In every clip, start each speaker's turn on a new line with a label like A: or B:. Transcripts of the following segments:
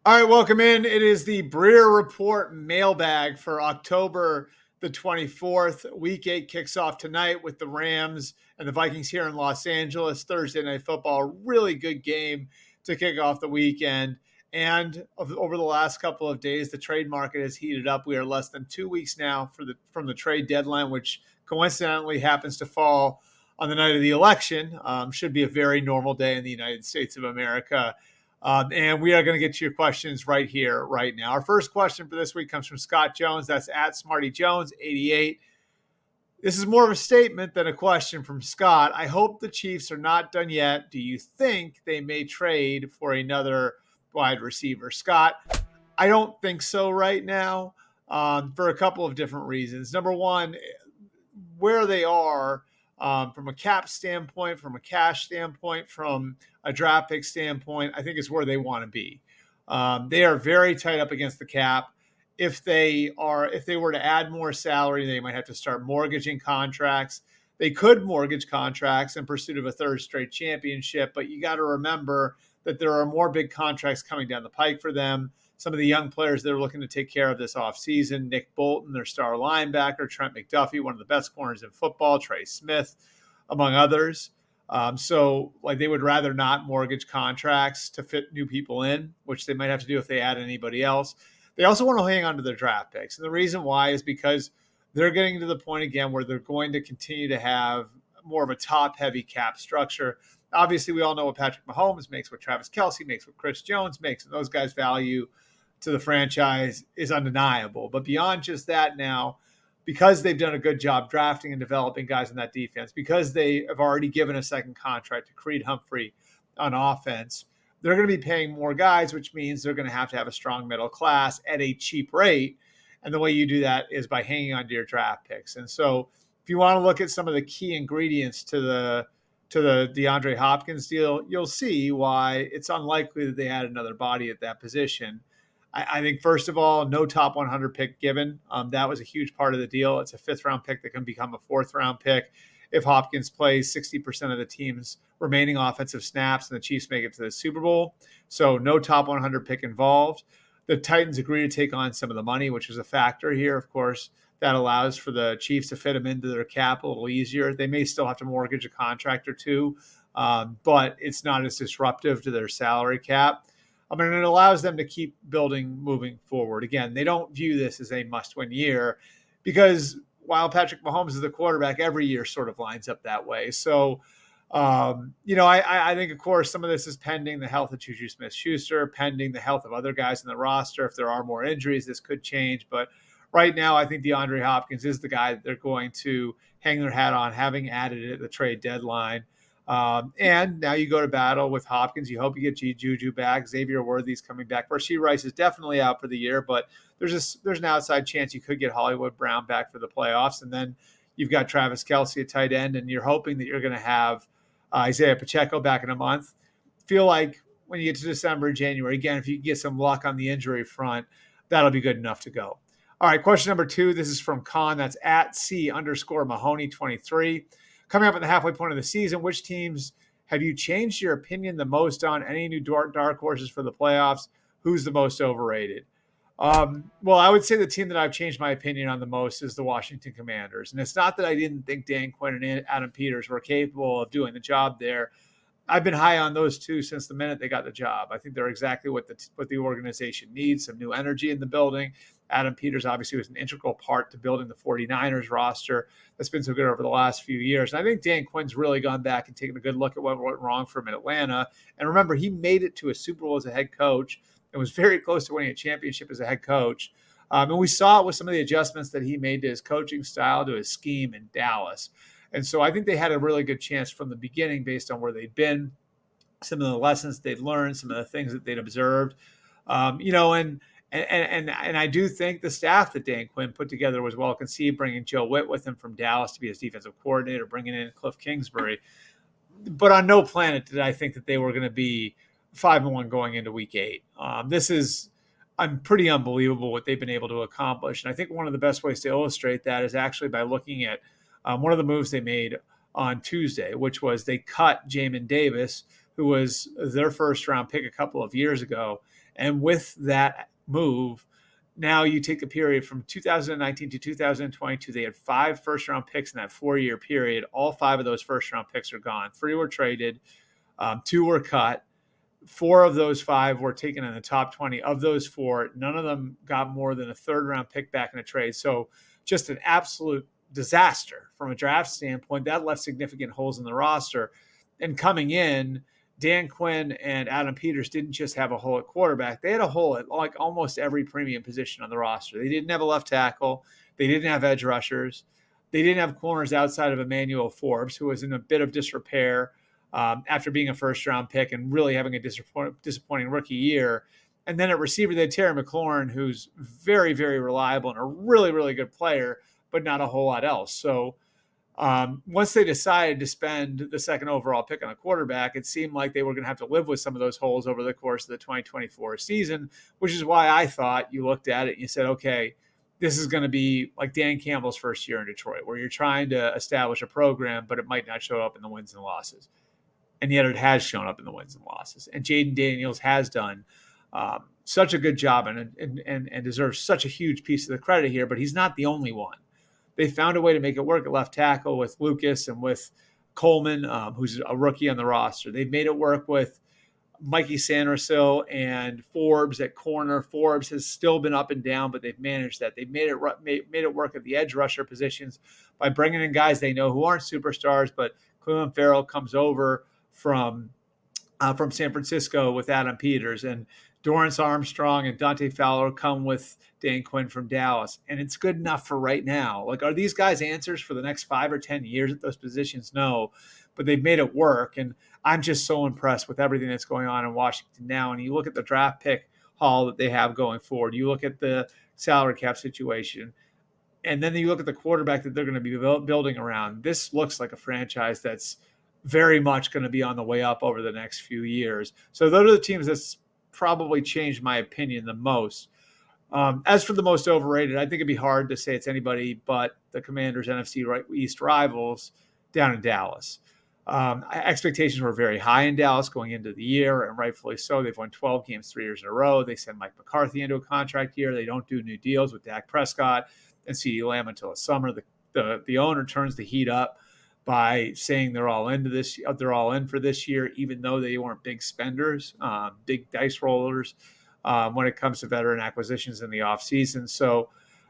A: All right, welcome in. It is the Breer Report mailbag for October the 24th. Week 8 kicks off tonight with the Rams and the Vikings here in Los Angeles. Thursday Night Football, really good game to kick off the weekend. And over the last couple of days, the trade market has heated up. We are less than 2 weeks now from the trade deadline, which coincidentally happens to fall on the night of the election. Should be a very normal day in the United States of America. And we are going to get to your questions right here, right now. Our first question for this week comes from Scott Jones. That's at Smarty Jones 88. This is more of a statement than a question from Scott. I hope the Chiefs are not done yet. Do you think they may trade for another wide receiver? Scott, I don't think so right now, for a couple of different reasons. Number one, where they are from a cap standpoint, from a cash standpoint, from a draft pick standpoint, I think is where they want to be. They are very tight up against the cap. If they were to add more salary, they might have to start mortgaging contracts. They could mortgage contracts in pursuit of a third straight championship, but you got to remember that there are more big contracts coming down the pike for them. Some of the young players they're looking to take care of this offseason, Nick Bolton, their star linebacker, Trent McDuffie, one of the best corners in football, Trey Smith, among others. So they would rather not mortgage contracts to fit new people in, which they might have to do if they add anybody else. They also want to hang on to their draft picks. And the reason why is because they're getting to the point again where they're going to continue to have more of a top-heavy cap structure. Obviously, we all know what Patrick Mahomes makes, what Travis Kelce makes, what Chris Jones makes, and those guys' value to the franchise is undeniable. But beyond just that now, because they've done a good job drafting and developing guys in that defense, because they have already given a second contract to Creed Humphrey on offense, they're going to be paying more guys, which means they're going to have a strong middle class at a cheap rate. And the way you do that is by hanging on to your draft picks. And so if you want to look at some of the key ingredients to the DeAndre Hopkins deal, you'll see why it's unlikely that they add another body at that position. I think, first of all, no top 100 pick given. That was a huge part of the deal. It's a fifth-round pick that can become a fourth-round pick if Hopkins plays 60% of the team's remaining offensive snaps and the Chiefs make it to the Super Bowl. So no top 100 pick involved. The Titans agree to take on some of the money, which is a factor here, of course. That allows for the Chiefs to fit them into their cap a little easier. They may still have to mortgage a contract or two, but it's not as disruptive to their salary cap. And it allows them to keep building moving forward. Again, they don't view this as a must-win year because while Patrick Mahomes is the quarterback, every year sort of lines up that way. So, I think, of course, some of this is pending the health of Juju Smith-Schuster, pending the health of other guys in the roster. If there are more injuries, this could change. But right now, I think DeAndre Hopkins is the guy that they're going to hang their hat on, having added it at the trade deadline. And now you go to battle with Hopkins. You hope you get Juju back. Xavier Worthy's coming back. Rashee Rice is definitely out for the year, but there's an outside chance you could get Hollywood Brown back for the playoffs. And then you've got Travis Kelce at tight end, and you're hoping that you're going to have Isaiah Pacheco back in a month. Feel like when you get to December, January, again, if you get some luck on the injury front, that'll be good enough to go. All right, question number 2. This is from Con. That's at C_Mahoney23. Coming up at the halfway point of the season, which teams have you changed your opinion the most on? Any new dark horses for the playoffs? Who's the most overrated? Well, I would say the team that I've changed my opinion on the most is the Washington Commanders. And it's not that I didn't think Dan Quinn and Adam Peters were capable of doing the job there. I've been high on those two since the minute they got the job. I think they're exactly what the organization needs, some new energy in the building. Adam Peters obviously was an integral part to building the 49ers roster that's been so good over the last few years. And I think Dan Quinn's really gone back and taken a good look at what went wrong for him in Atlanta. And remember, he made it to a Super Bowl as a head coach and was very close to winning a championship as a head coach. And we saw it with some of the adjustments that he made to his coaching style, to his scheme in Dallas. And so I think they had a really good chance from the beginning based on where they'd been, some of the lessons they'd learned, some of the things that they'd observed. And I do think the staff that Dan Quinn put together was well conceived, bringing Joe Witt with him from Dallas to be his defensive coordinator, bringing in Cliff Kingsbury. But on no planet did I think that they were going to be 5-1 going into Week 8. I'm pretty unbelievable what they've been able to accomplish. And I think one of the best ways to illustrate that is actually by looking at one of the moves they made on Tuesday, which was they cut Jamin Davis, who was their first-round pick a couple of years ago, And with that move, now you take a period from 2019 to 2022. They had 5 first-round picks in that 4-year period. All 5 of those first-round picks are gone. 3 were traded, 2 were cut. 4 of those 5 were taken in the top 20. Of those 4, none of them got more than a third-round pick back in a trade. So just an absolute disaster from a draft standpoint. That left significant holes in the roster. And coming in, Dan Quinn and Adam Peters didn't just have a hole at quarterback. They had a hole at like almost every premium position on the roster. They didn't have a left tackle. They didn't have edge rushers. They didn't have corners outside of Emmanuel Forbes, who was in a bit of disrepair after being a first-round pick and really having a disappointing rookie year. And then at receiver, they had Terry McLaurin, who's very, very reliable and a really, really good player, but not a whole lot else. So once they decided to spend the second overall pick on a quarterback, it seemed like they were going to have to live with some of those holes over the course of the 2024 season, which is why I thought you looked at it and you said, okay, this is going to be like Dan Campbell's first year in Detroit, where you're trying to establish a program, but it might not show up in the wins and losses. And yet it has shown up in the wins and losses. And Jaden Daniels has done such a good job and deserves such a huge piece of the credit here, but he's not the only one. They found a way to make it work at left tackle with Lucas and with Coleman, who's a rookie on the roster. They've made it work with Mikey Sandersill and Forbes at corner. Forbes has still been up and down, but they've managed that. They've made it work at the edge rusher positions by bringing in guys they know who aren't superstars, but Clelin Ferrell comes over from San Francisco with Adam Peters, and Dorrance Armstrong and Dante Fowler come with Dan Quinn from Dallas. And it's good enough for right now. Like, are these guys answers for the next 5 or 10 years at those positions? No, but they've made it work. And I'm just so impressed with everything that's going on in Washington now. And you look at the draft pick haul that they have going forward. You look at the salary cap situation. And then you look at the quarterback that they're going to be building around. This looks like a franchise that's very much going to be on the way up over the next few years. So those are the teams that's probably changed my opinion the most. As for the most overrated, I think it'd be hard to say it's anybody but the Commanders' NFC East rivals down in Dallas. Expectations were very high in Dallas going into the year, and rightfully so. They've won 12 games 3 years in a row. They send Mike McCarthy into a contract year. They don't do new deals with Dak Prescott and CeeDee Lamb until the summer. The owner turns the heat up by saying they're all in for this year, even though they weren't big spenders, big dice rollers when it comes to veteran acquisitions in the offseason. So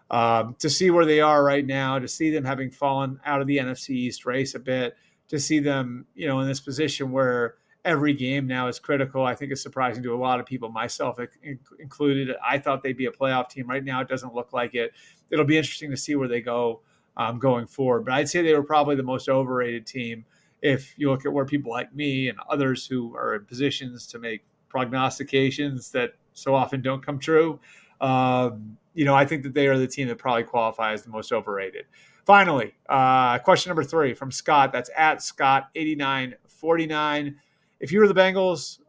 A: to see where they are right now, to see them having fallen out of the NFC East race a bit, to see them, in this position where every game now is critical, I think is surprising to a lot of people, myself included. I thought they'd be a playoff team. Right now, it doesn't look like it. It'll be interesting to see where they go going forward. But I'd say they were probably the most overrated team if you look at where people like me and others who are in positions to make prognostications that so often don't come true. I think that they are the team that probably qualify as the most overrated. Finally, question number 3 from Scott. That's at Scott8949. If you were the Bengals,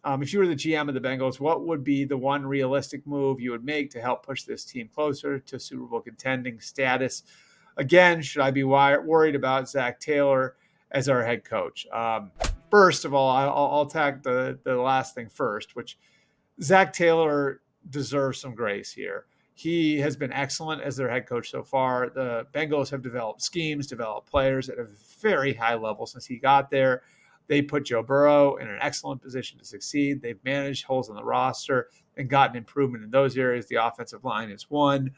A: if you were the GM of the Bengals, what would be the one realistic move you would make to help push this team closer to Super Bowl contending status? Again, should I be worried about Zach Taylor as our head coach? First of all, I'll attack the last thing first, which Zach Taylor deserves some grace here. He has been excellent as their head coach so far. The Bengals have developed schemes, developed players at a very high level since he got there. They put Joe Burrow in an excellent position to succeed. They've managed holes in the roster and gotten improvement in those areas. The offensive line is one.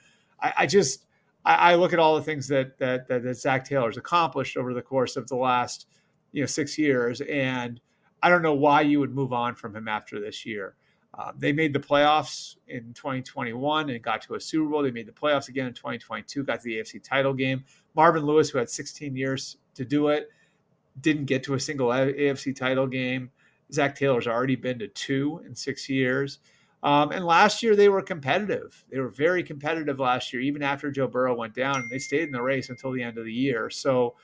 A: I look at all the things that Zach Taylor's accomplished over the course of the last 6 years, and I don't know why you would move on from him after this year. They made the playoffs in 2021 and got to a Super Bowl. They made the playoffs again in 2022, got to the AFC title game. Marvin Lewis, who had 16 years to do it, didn't get to a single AFC title game. Zach Taylor's already been to 2 in 6 years. And last year they were competitive. They were very competitive last year, even after Joe Burrow went down, and they stayed in the race until the end of the year. So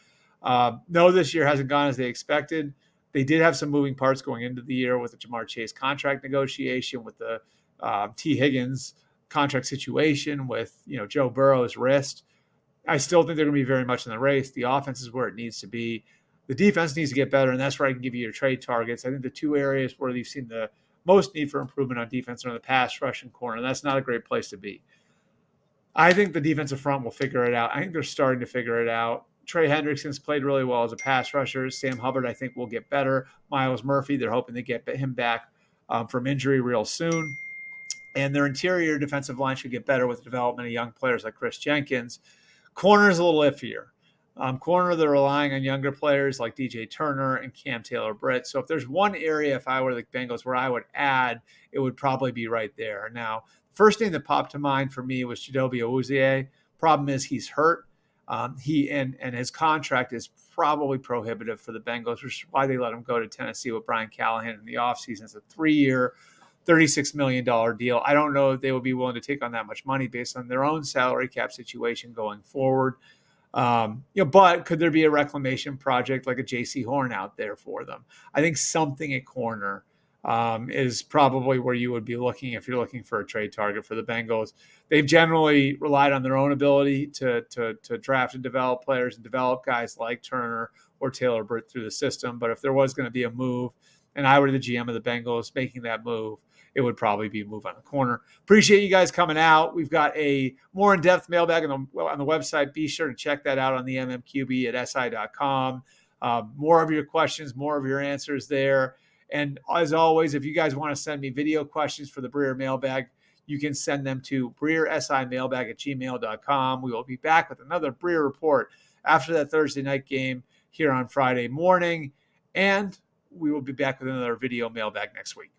A: no, this year hasn't gone as they expected. They did have some moving parts going into the year with the Jamar Chase contract negotiation, with the T. Higgins contract situation, with Joe Burrow's wrist. I still think they're going to be very much in the race. The offense is where it needs to be. The defense needs to get better, and that's where I can give you your trade targets. I think the 2 areas where you've seen the most need for improvement on defense are in the pass rush and corner. That's not a great place to be. I think the defensive front will figure it out. I think they're starting to figure it out. Trey Hendrickson's played really well as a pass rusher. Sam Hubbard, I think, will get better. Miles Murphy, they're hoping to get him back from injury real soon. And their interior defensive line should get better with the development of young players like Chris Jenkins. Corner is a little iffier. Corner, they're relying on younger players like DJ Turner and Cam Taylor-Britt. So if there's one area, if I were the Bengals, where I would add, it would probably be right there. Now, first thing that popped to mind for me was Chidobe Awuzie. Problem is he's hurt. He and his contract is probably prohibitive for the Bengals, which is why they let him go to Tennessee with Brian Callahan in the offseason. It's a 3-year, $36 million deal. I don't know if they would be willing to take on that much money based on their own salary cap situation going forward. But could there be a reclamation project like a JC Horn out there for them? I think something at corner is probably where you would be looking if you're looking for a trade target for the Bengals. They've generally relied on their own ability to draft and develop players and develop guys like Turner or Taylor-Britt through the system. But if there was going to be a move, and I were the GM of the Bengals making that move, it would probably be a move on the corner. Appreciate you guys coming out. We've got a more in-depth mailbag on the website. Be sure to check that out on the MMQB at si.com. More of your questions, more of your answers there. And as always, if you guys want to send me video questions for the Breer mailbag, you can send them to breersimailbag@gmail.com. We will be back with another Breer report after that Thursday night game here on Friday morning. And we will be back with another video mailbag next week.